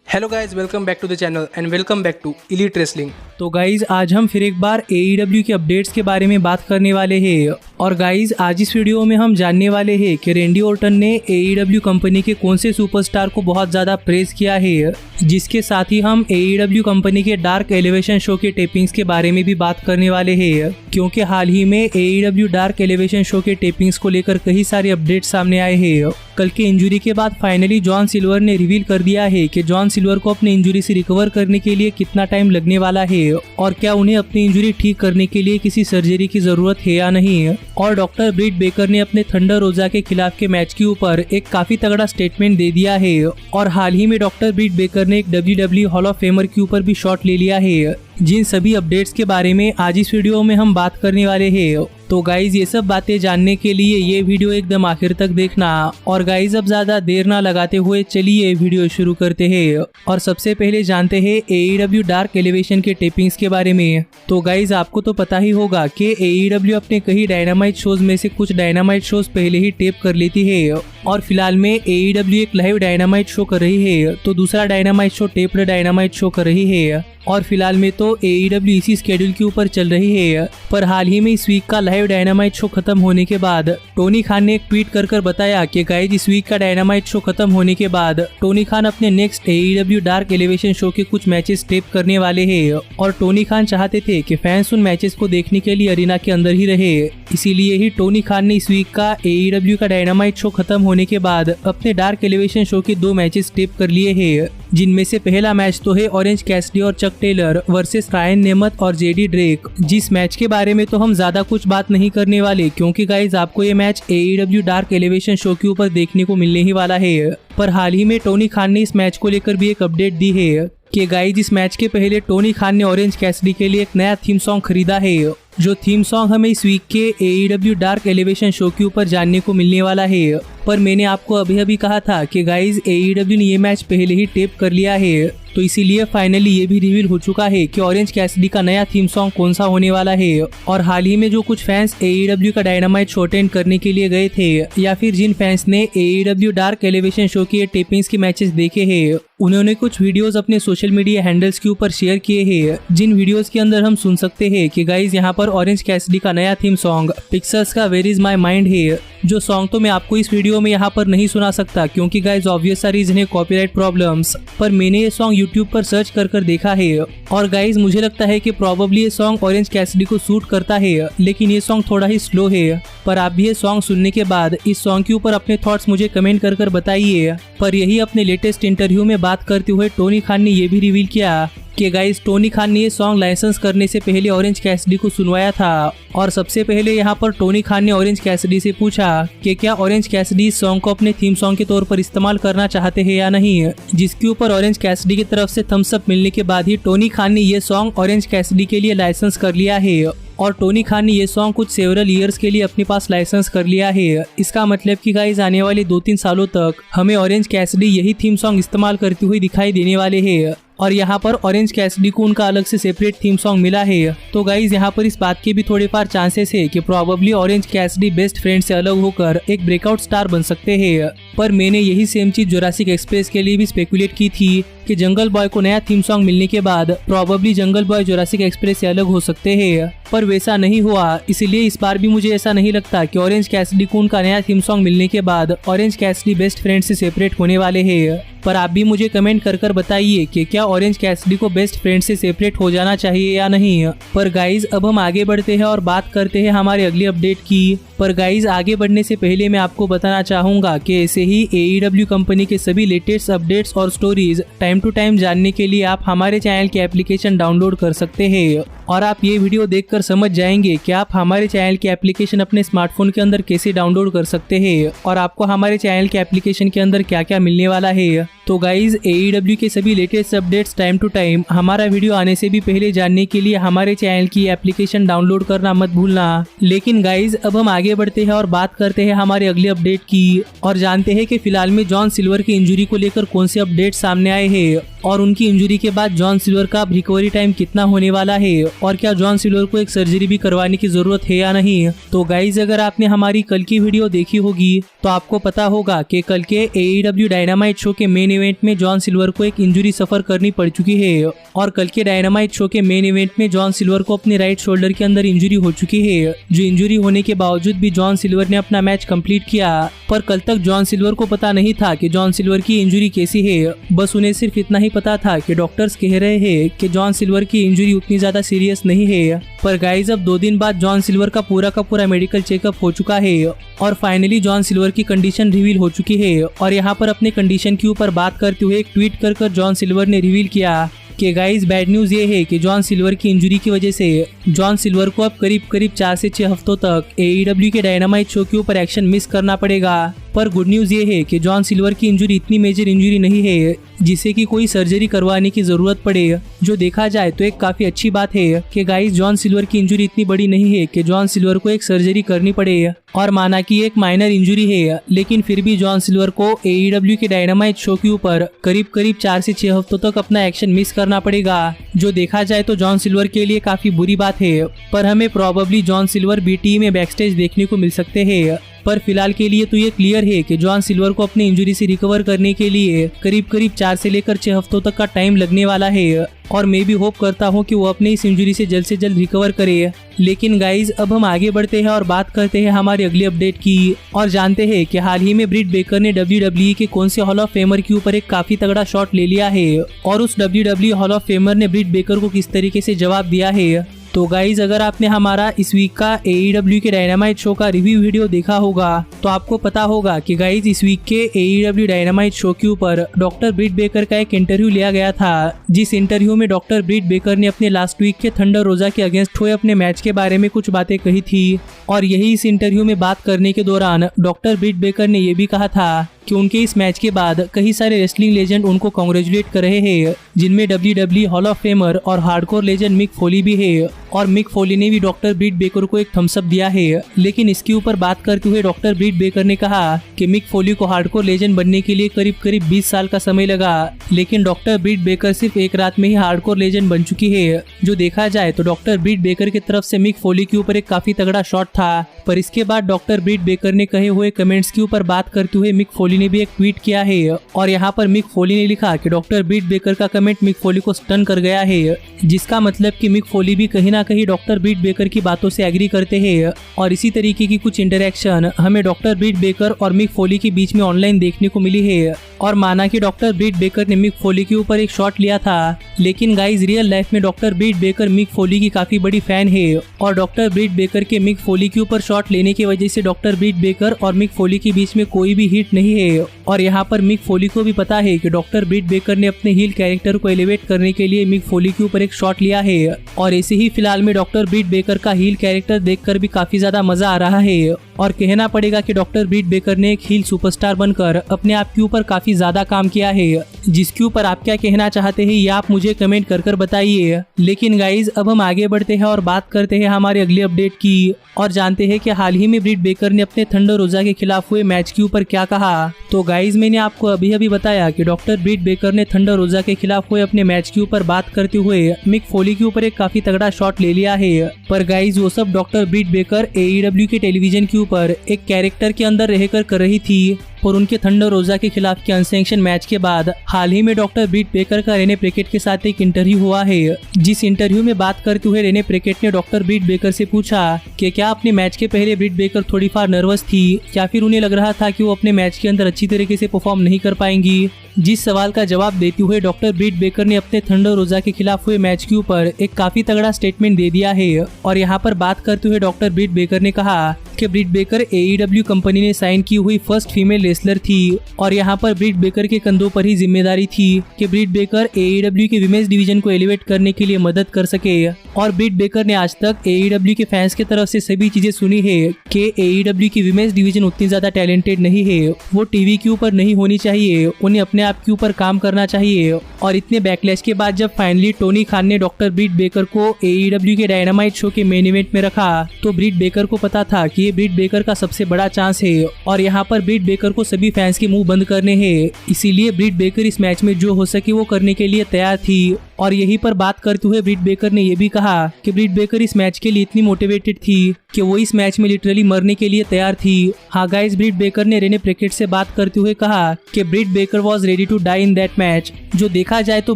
Hello guys, welcome back to the channel and welcome back to Elite Wrestling. तो guys आज हम फिर एक बार AEW के अपडेट्स के बारे में बात करने वाले हैं। और गाइज आज इस वीडियो में हम जानने वाले हैं कि रैंडी ऑर्टन ने AEW कंपनी के कौन से सुपरस्टार को बहुत ज़्यादा प्रेज किया है। जिसके साथ ही हम AEW कंपनी के डार्क एलिवेशन शो के टेपिंग्स के बारे में भी बात करने वाले हैं, क्योंकि हाल ही में AEW डार्क एलिवेशन शो के टेपिंग्स को लेकर कई सारे अपडेट सामने आए हैं। कल के इंजरी के बाद फाइनली जॉन सिल्वर ने रिवील कर दिया है कि जॉन सिल्वर को अपनी इंजरी से रिकवर करने के लिए कितना टाइम लगने वाला है और क्या उन्हें अपनी इंजरी ठीक करने के लिए किसी सर्जरी की जरूरत है या नहीं। और डॉक्टर ब्रिट बेकर ने अपने थंडर रोजा के खिलाफ के मैच के ऊपर एक काफी तगड़ा स्टेटमेंट दे दिया है। और हाल ही में डॉक्टर ब्रिट बेकर ने एक WWE हॉल ऑफ फेमर के ऊपर भी शॉट ले लिया है। जिन सभी अपडेट्स के बारे में आज इस वीडियो में हम बात करने वाले हैं। तो गाइज ये सब बातें जानने के लिए ये वीडियो एकदम आखिर तक देखना। और गाइज अब ज्यादा देर ना लगाते हुए चलिए वीडियो शुरू करते हैं। और सबसे पहले जानते हैं AEW डार्क एलिवेशन के टेपिंग्स के बारे में। तो गाइज आपको तो पता ही होगा कि AEW अपने कई डायनामाइट शोज में से कुछ डायनामाइट शोज पहले ही टेप कर लेती है। और फिलहाल में AEW एक लाइव डायनामाइट शो कर रही है, तो दूसरा dynamite show taped dynamite show कर रही है। और फिलहाल में तो AEW इसी स्केड्यूल के ऊपर चल रही है। पर हाल ही में इस वीक का लाइव डायनामाइट शो खत्म होने के बाद टोनी खान ने एक ट्वीट कर बताया कि गाइज इस वीक का डायनामाइट शो खत्म होने के बाद टोनी खान अपने next AEW dark elevation show के कुछ मैचेस टेप करने वाले हैं। और टोनी खान चाहते थे कि फैंस उन मैचेस को देखने के लिए अरीना के अंदर ही रहे, इसीलिए ही टोनी खान ने इस वीक का AEW का डायनामाइट शो खत्म होने के बाद अपने डार्क एलिवेशन शो के 2 मैचेस टेप कर लिए हैं। जिनमें से पहला मैच तो है ऑरेंज कैसिडी और चक टेलर वर्सेस रायन नेमथ और जेडी ड्रेक। जिस मैच के बारे में तो हम ज्यादा कुछ बात नहीं करने वाले, क्योंकि गाइज आपको ये match AEW dark elevation show के ऊपर देखने को मिलने ही वाला है। पर हाल ही में टोनी खान ने इस मैच को लेकर भी एक अपडेट दी है कि गाइज इस मैच के पहले टोनी खान ने ऑरेंज कैसिडी के लिए एक नया थीम सॉन्ग खरीदा है। जो थीम सॉन्ग हमें इस वीक के AEW डार्क एलिवेशन शो के ऊपर जानने को मिलने वाला है। पर मैंने आपको अभी कहा था कि गाइज AEW ने ये मैच पहले ही टेप कर लिया है, तो इसीलिए फाइनली ये भी रिवील हो चुका है कि ऑरेंज कैसिडी का नया थीम सॉन्ग कौन सा होने वाला है। और हाल ही में जो कुछ फैंस AEW का डायनामाइट शो अटेंड करने के लिए गए थे, या फिर जिन फैंस ने AEW डार्क एलिवेशन शो के टेपिंग्स के मैचेस देखे हैं, उन्होंने कुछ वीडियोस अपने सोशल मीडिया हैंडल्स के ऊपर शेयर किए हैं। जिन वीडियोस के अंदर हम सुन सकते हैं कि गाइज यहाँ पर ऑरेंज कैसिडी का नया थीम सॉन्ग पिक्सर्स का वेयर इज माई माइंड है। जो सॉन्ग तो मैं आपको इस वीडियो में यहाँ पर नहीं सुना सकता, क्योंकि गाइज ऑब्वियस सा रीजन है कॉपीराइट प्रॉब्लम्स। पर मैंने ये सॉन्ग यूट्यूब पर सर्च कर देखा है। और गाइज मुझे लगता है कि प्रॉबेबली ये सॉन्ग ऑरेंज कैसिडी को सूट करता है, लेकिन ये सॉन्ग थोड़ा ही स्लो है। पर आप भी ये सॉन्ग सुनने के बाद इस सॉन्ग के ऊपर अपने थॉट्स मुझे कमेंट कर बताइए। पर यही अपने लेटेस्ट इंटरव्यू में बात करते हुए टोनी खान ने ये भी रिवील किया कि गाइज टोनी खान ने ये सॉन्ग लाइसेंस करने से पहले ऑरेंज कैसिडी को सुनवाया था। और सबसे पहले यहाँ पर टोनी खान ने ऑरेंज कैसिडी से पूछा कि क्या ऑरेंज कैसिडी इस सॉन्ग को अपने थीम सॉन्ग के तौर पर इस्तेमाल करना चाहते हैं या नहीं। जिसके ऊपर ऑरेंज कैसिडी की तरफ से थम्स अप मिलने के बाद ही टोनी खान ने ये सॉन्ग ऑरेंज कैसिडी के लिए लाइसेंस कर लिया है। और टोनी खान ने ये सॉन्ग कुछ सेवरल ईयर्स के लिए अपने पास लाइसेंस कर लिया है। इसका मतलब कि गाइज आने वाले 2-3 सालों तक हमें ऑरेंज कैसिडी यही थीम सॉन्ग इस्तेमाल करते हुए दिखाई देने वाले हैं। और यहाँ पर ऑरेंज कैसिडी को उनका अलग से सेपरेट थीम सॉन्ग मिला है। तो गाइज यहाँ पर इस बात के भी थोड़े फार चांसेस है कि probably orange Cassidy best friend से अलग होकर एक ब्रेकआउट स्टार बन सकते हैं। पर मैंने यही सेम चीज जुरासिक एक्सप्रेस के लिए भी स्पेकुलेट की थी कि जंगल बॉय को नया थीम सॉन्ग मिलने के बाद प्रॉबेबली जंगल बॉय जुरासिक एक्सप्रेस से अलग हो सकते हैं। पर वैसा नहीं हुआ, इसलिए इस बार भी मुझे ऐसा नहीं लगता कि ऑरेंज कैसिडी को उनका नया थीम सॉन्ग मिलने के बाद ऑरेंज कैसिडी बेस्ट फ्रेंड से सेपरेट होने वाले हैं। पर आप भी मुझे कमेंट कर बताइए कि क्या ऑरेंज कैसिडी को बेस्ट फ्रेंड से सेपरेट हो जाना चाहिए या नहीं। पर गाइज अब हम आगे बढ़ते हैं और बात करते हैं हमारे अगली अपडेट की। पर गाइज आगे बढ़ने से पहले मैं आपको बताना चाहूंगा कि ऐसे ही AEW कंपनी के सभी लेटेस्ट अपडेट्स और स्टोरीज टाइम टू टाइम जानने के लिए आप हमारे चैनल की एप्लीकेशन डाउनलोड कर सकते हैं। और आप ये वीडियो देखकर समझ जाएंगे कि आप हमारे चैनल की एप्लीकेशन अपने स्मार्टफोन के अंदर कैसे डाउनलोड कर सकते हैं और आपको हमारे चैनल के एप्लीकेशन के अंदर क्या क्या मिलने वाला है। तो गाइज AEW के सभी latest updates time to time हमारा वीडियो आने से भी पहले जानने के लिए हमारे चैनल की एप्लीकेशन डाउनलोड करना मत भूलना। लेकिन गाइज अब हम आगे बढ़ते हैं और बात करते हैं हमारे अगले अपडेट की और जानते हैं कि फिलहाल में जॉन सिल्वर की इंजरी को लेकर कौन से अपडेट सामने आए हैं। और उनकी इंजरी के बाद जॉन सिल्वर का रिकवरी टाइम कितना होने वाला है और क्या जॉन सिल्वर को एक सर्जरी भी करवाने की जरूरत है या नहीं। तो गाइज अगर आपने हमारी कल की वीडियो देखी होगी तो आपको पता होगा कि कल के AEW डायनामाइट शो के मेन इवेंट में जॉन सिल्वर को एक इंजरी सफर करनी पड़ चुकी है और कल के डायनामाइट शो के मेन इवेंट में जॉन सिल्वर को अपने राइट शोल्डर के अंदर इंजरी हो चुकी है। जो इंजरी होने के बावजूद भी जॉन सिल्वर ने अपना मैच कंप्लीट किया, पर कल तक जॉन सिल्वर को पता नहीं था कि जॉन सिल्वर की इंजरी कैसी है। बस उन्हें सिर्फ इतना ही पता था कि डॉक्टर्स कह रहे हैं कि जॉन सिल्वर की इंजरी उतनी ज्यादा सीरियस नहीं है। पर गाइज अब 2 दिन बाद जॉन सिल्वर का पूरा मेडिकल चेकअप हो चुका है और फाइनली जॉन सिल्वर की कंडीशन रिवील हो चुकी है। और यहाँ पर अपने कंडीशन के ऊपर बात करते हुए एक ट्वीट कर जॉन सिल्वर ने रिवील किया कि गाइज बैड न्यूज ये है कि जॉन सिल्वर की इंजरी की वजह से जॉन सिल्वर को अब करीब 4 से 6 हफ्तों तक AEW के डायनामाइट शो के ऊपर एक्शन मिस करना पड़ेगा। पर गुड न्यूज ये है कि जॉन सिल्वर की इंजरी इतनी मेजर इंजरी नहीं है जिसे कि कोई सर्जरी करवाने की जरूरत पड़े। जो देखा जाए तो एक काफी अच्छी बात है कि गाइज जॉन सिल्वर की इंजरी इतनी बड़ी नहीं है कि जॉन सिल्वर को एक सर्जरी करनी पड़े। और माना कि एक माइनर इंजरी है लेकिन फिर भी जॉन सिल्वर को AEW के डायनामाइट शो के ऊपर करीब 4 से 6 हफ्तों तक अपना एक्शन मिस करना पड़ेगा। जो देखा जाए तो जॉन सिल्वर के लिए काफी बुरी बात है, पर हमें प्रोबेबली जॉन सिल्वर BTE में बैकस्टेज देखने को मिल सकते हैं। पर फिलहाल के लिए तो ये क्लियर है कि जॉन सिल्वर को अपनी इंजरी से रिकवर करने के लिए करीब 4 से लेकर 6 हफ्तों तक का टाइम लगने वाला है और मैं भी होप करता हूँ कि वो अपनी इस इंजरी से जल्द रिकवर करे। लेकिन गाइज अब हम आगे बढ़ते हैं और बात करते हैं हमारी अगली अपडेट की और जानते हैं कि हाल ही में ब्रिट बेकर ने WWE के कौन से हॉल ऑफ फेमर के ऊपर एक काफी तगड़ा शॉट ले लिया है और उस WWE हॉल ऑफ फेमर ने ब्रिट बेकर को किस तरीके से जवाब दिया है। तो गाइज अगर आपने हमारा इस वीक का AEW के डायनामाइट शो का रिव्यू वीडियो देखा होगा तो आपको पता होगा कि गाइज इस वीक के AEW डायनामाइट शो के ऊपर डॉक्टर ब्रिट बेकर का एक इंटरव्यू लिया गया था, जिस इंटरव्यू में डॉक्टर ब्रिट बेकर ने अपने लास्ट वीक के थंडर रोजा के अगेंस्ट हुए अपने मैच के बारे में कुछ बातें कही थी। और यही इस इंटरव्यू में बात करने के दौरान डॉक्टर ब्रिट बेकर ने यह भी कहा था कि उनके इस मैच के बाद कई सारे रेसलिंग लेजेंड उनको कांग्रेचुलेट कर रहे हैं, जिनमें WWE हॉल ऑफ फेमर और हार्डकोर लेजेंड मिक फोली भी है। और मिक फोली ने भी डॉक्टर ब्रिट बेकर को एक थम्स अप दिया है। लेकिन इसके ऊपर बात करते हुए डॉक्टर ब्रिट बेकर ने कहा कि मिक फोली को हार्डकोर लेजेंड बनने के लिए करीब 20 साल का समय लगा, लेकिन डॉक्टर ब्रिट बेकर सिर्फ एक रात में ही हार्डकोर लेजेंड बन चुकी है। जो देखा जाए तो डॉक्टर ब्रिट बेकर की तरफ से मिक फोली के ऊपर एक काफी तगड़ा शॉट था। पर इसके बाद डॉक्टर ब्रिट बेकर ने कहे हुए कमेंट्स के ऊपर बात करते हुए मिक फोली ने भी एक ट्वीट किया है और यहाँ पर मिक फोली ने लिखा कि डॉक्टर ब्रिट बेकर का कमेंट मिक फोली को स्टन कर गया है, जिसका मतलब कि मिक फोली भी कहीं ना कहीं डॉक्टर ब्रिट बेकर की बातों से एग्री करते हैं। और इसी तरीके की कुछ इंटरेक्शन हमें डॉक्टर ब्रिट बेकर और मिक फोली के बीच में ऑनलाइन देखने को मिली है। और माना कि डॉक्टर ब्रिट बेकर ने मिक फोली के ऊपर एक शॉट लिया था, लेकिन गाइज रियल लाइफ में डॉक्टर ब्रिट बेकर मिक फोली की काफी बड़ी फैन है और डॉक्टर ब्रिट बेकर के मिक फोली के ऊपर शॉट लेने की वजह से डॉक्टर ब्रिट बेकर और मिक फोली के बीच में कोई भी हिट नहीं है। और यहाँ पर मिक फोली को भी पता है कि डॉक्टर ब्रिट बेकर ने अपने हील कैरेक्टर को एलिवेट करने के लिए मिक फोली के ऊपर एक शॉट लिया है। और ऐसे ही फिलहाल में डॉक्टर ब्रिट बेकर का हील कैरेक्टर देखकर भी काफी ज्यादा मजा आ रहा है और कहना पड़ेगा कि डॉक्टर ब्रिट बेकर ने एक हील सुपरस्टार बनकर अपने आप के ऊपर काफी ज्यादा काम किया है, जिसके ऊपर आप क्या कहना चाहते हैं ये आप मुझे कमेंट कर बताइए। लेकिन गाइज अब हम आगे बढ़ते हैं और बात करते हैं हमारी अगली अपडेट की और जानते हैं कि हाल ही में ब्रिट बेकर ने अपने थंडर रोजा के खिलाफ हुए मैच के ऊपर क्या कहा। तो गाइज मैंने आपको अभी बताया कि डॉक्टर ब्रिट बेकर ने थंडर रोजा के खिलाफ हुए अपने मैच के ऊपर बात करते हुए मिक फोली के ऊपर एक काफी तगड़ा शॉट ले लिया है। पर गाइज वो सब डॉक्टर ब्रिट बेकर AEW के टेलीविजन के ऊपर एक कैरेक्टर के अंदर रहकर कर रही थी। और उनके थंडर रोजा के खिलाफ के अनसैंक्शन मैच के बाद हाल ही में डॉक्टर ब्रिट बेकर का रेने प्रेकेट के साथ एक इंटरव्यू हुआ है, जिस इंटरव्यू में बात करते हुए रेने प्रेकेट ने डॉक्टर ब्रिट बेकर से पूछा कि क्या अपने मैच के पहले ब्रिट बेकर थोड़ी फार नर्वस थी या फिर उन्हें लग रहा था कि वो अपने मैच के अंदर अच्छी तरीके से परफॉर्म नहीं कर पाएंगी। जिस सवाल का जवाब देते हुए डॉक्टर ब्रिट बेकर ने अपने थंडर रोजा के खिलाफ हुए मैच के ऊपर एक काफी तगड़ा स्टेटमेंट दे दिया है। और यहाँ पर बात करते हुए डॉक्टर ब्रिट बेकर ने कहा कि ब्रिट बेकर AEW कंपनी ने साइन की हुई फर्स्ट फीमेल रेसलर थी और यहाँ पर ब्रिट बेकर के कंधों पर ही जिम्मेदारी थी कि ब्रिट बेकर AEW के विमेंस डिवीजन को एलिवेट करने के लिए मदद कर सके। और ब्रिट बेकर ने आज तक AEW के फैंस की तरफ से सभी चीजें सुनी है कि AEW की विमेंस डिवीजन उतनी ज्यादा टैलेंटेड नहीं है, वो टीवी के ऊपर नहीं होनी चाहिए, उन्हें अपने आप के ऊपर काम करना चाहिए। और इतने बैकलैश के बाद जब फाइनली टोनी खान ने डॉक्टर ब्रिट बेकर को AEW के डायनामाइट शो के मेन इवेंट में रखा तो ब्रिट बेकर को पता था कि ये ब्रिट बेकर का सबसे बड़ा चांस है। और यहाँ पर ब्रिट बेकर को सभी फैंस के मुंह बंद करने हैं, इसीलिए ब्रिट बेकर इस मैच में जो हो सके वो करने के लिए तैयार थी। और यहीं पर बात करते हुए ब्रिट बेकर ने यह भी कहा कि ब्रिट बेकर इस मैच के लिए इतनी मोटिवेटेड थी कि वो इस मैच में लिटरली मरने के लिए तैयार थी। हाँ गाइस, ब्रिट बेकर ने रेने प्रेकेट से बात करते हुए कहा कि Britt Baker was ready to die in that match. जो देखा जाए तो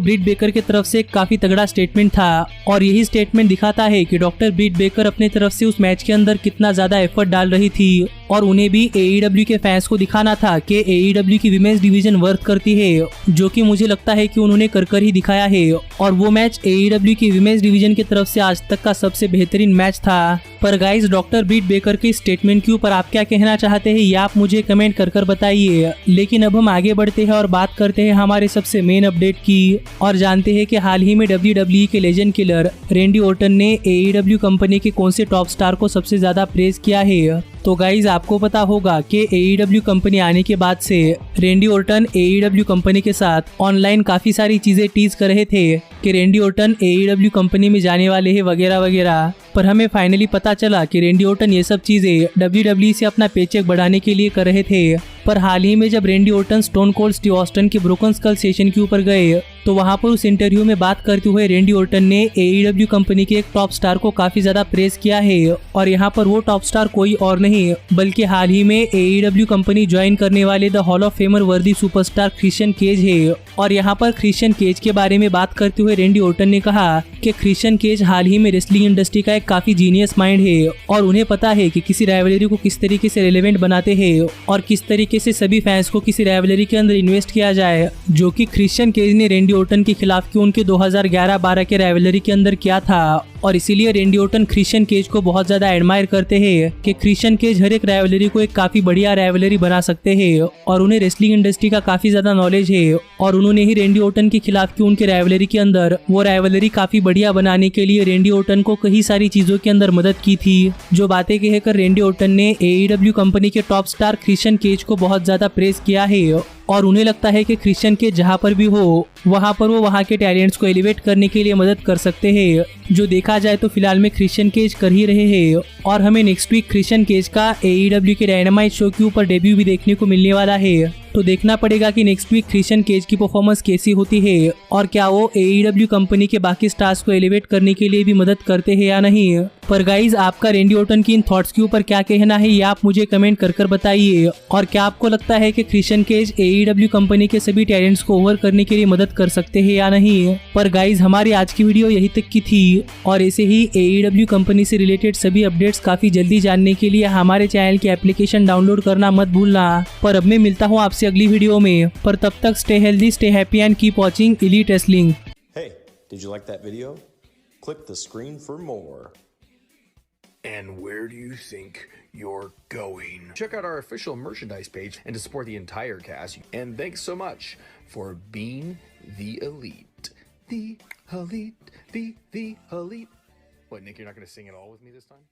ब्रिट बेकर की तरफ से काफी तगड़ा स्टेटमेंट था और यही स्टेटमेंट दिखाता है कि डॉक्टर ब्रिट बेकर अपने तरफ से उस मैच के अंदर कितना ज्यादा एफर्ट डाल रही थी और उन्हें भी AEW के फैंस को दिखाना था कि AEW की विमेंस डिवीजन वर्थ करती है, जो कि मुझे लगता है कि उन्होंने कर ही दिखाया है। और वो मैच AEW की विमेंस डिवीजन की तरफ से आज तक का सबसे बेहतरीन मैच था। पर गाइस, डॉक्टर ब्रिट बेकर के स्टेटमेंट के ऊपर आप क्या कहना चाहते हैं ये आप मुझे कमेंट कर बताइए। लेकिन अब हम आगे बढ़ते हैं और बात करते हैं हमारे सबसे मेन अपडेट की और जानते हैं कि हाल ही में WWE के लेजेंड किलर रेंडी ओर्टन ने AEW कंपनी के कौन से टॉप स्टार को सबसे ज्यादा प्रेज किया है। तो गाइज, आपको पता होगा कि AEW कंपनी आने के बाद से रेंडी ओर्टन AEW कंपनी के साथ ऑनलाइन काफी सारी चीजें टीज कर रहे थे कि रेंडी ओर्टन AEW कंपनी में जाने वाले हैं वगैरह वगैरह। पर हमें फाइनली पता चला कि रेंडी ओर्टन ये सब चीजें WWE से अपना पेचेक बढ़ाने के लिए कर रहे थे। पर हाल ही में जब रेंडी Orton stone cold Steve Austin के ब्रोकन स्कल सेशन के ऊपर गए तो वहां पर उस इंटरव्यू में बात करते हुए रेंडी ओर्टन ने AEW कंपनी के एक टॉप स्टार को काफी ज्यादा प्रेज किया है। और यहाँ पर वो टॉप स्टार कोई और नहीं बल्कि हाल ही में AEW कंपनी ज्वाइन करने वाले द हॉल ऑफ फेमर वर्दी सुपरस्टार क्रिश्चियन केज है। और यहाँ पर क्रिश्चियन केज के बारे में बात करते हुए रेंडी ओर्टन ने कहा कि क्रिश्चियन केज हाल ही में रेसलिंग इंडस्ट्री का एक काफी जीनियस माइंड है और उन्हें पता है कि किसी राइवलरी को किस तरीके से रेलेवेंट बनाते हैं और किस तरीके से सभी फैंस को किसी राइवलरी के अंदर इन्वेस्ट किया जाए, जो कि क्रिश्चियन केज ने रेंडी ओर्टन के खिलाफ की उनके 2011-12 के राइवलरी के अंदर किया था। और इसीलिए रेंडी ओर्टन क्रिश्चियन केज को बहुत ज्यादा एडमायर करते हैं कि क्रिश्चियन केज हर एक राइवलरी को एक काफी बढ़िया राइवलरी बना सकते हैं और उन्हें रेसलिंग इंडस्ट्री का काफी ज्यादा नॉलेज है और उन्होंने ही रेंडी ओर्टन के खिलाफ की उनके राइवलरी के अंदर वो राइवलरी काफी बढ़िया बनाने के लिए रेंडी ओर्टन को कई सारी चीजों के अंदर मदद की थी। जो बातें कहकर रेंडी ओर्टन ने AEW कंपनी के टॉप स्टार क्रिश्चियन केज को बहुत ज्यादा प्रेज किया है और उन्हें लगता है कि क्रिश्चियन केज जहाँ पर भी हो वहाँ पर वो वहाँ के टैलेंट्स को एलिवेट करने के लिए मदद कर सकते हैं। जो देखा जाए तो फिलहाल में क्रिश्चियन केज कर ही रहे हैं और हमें नेक्स्ट वीक क्रिश्चियन केज का AEW के डायनामाइट शो के ऊपर डेब्यू भी देखने को मिलने वाला है। तो देखना पड़ेगा कि नेक्स्ट वीक क्रिश्चियन केज की परफॉर्मेंस कैसी होती है और क्या वो AEW कंपनी के बाकी स्टार्स को एलिवेट करने के लिए भी मदद करते हैं या नहीं। पर गाइज, आपका रेंडी ओर्टन की इन थॉट्स के ऊपर क्या कहना है ये आप मुझे कमेंट कर बताइए। और क्या आपको लगता है कि क्रिश्चियन केज AEW कंपनी के सभी टैलेंट्स को ओवर करने के लिए मदद कर सकते हैं या नहीं। पर गाइज, हमारी आज की वीडियो यही तक की थी और ऐसे ही AEW कंपनी से रिलेटेड सभी अपडेट्स काफी जल्दी जानने के लिए हमारे चैनल की एप्लीकेशन डाउनलोड करना मत भूलना। पर अब मैं मिलता हूँ आपसे अगली वीडियो में। पर तब तक stay healthy, stay happy and keep watching elite wrestling. Hey, did you like that video? Click the screen for more. And where do you think you're going? Check out our official merchandise page and to support the entire cast. And thanks so much for being the elite. The elite. The elite. What, Nick, you're not going to sing it all with me this time?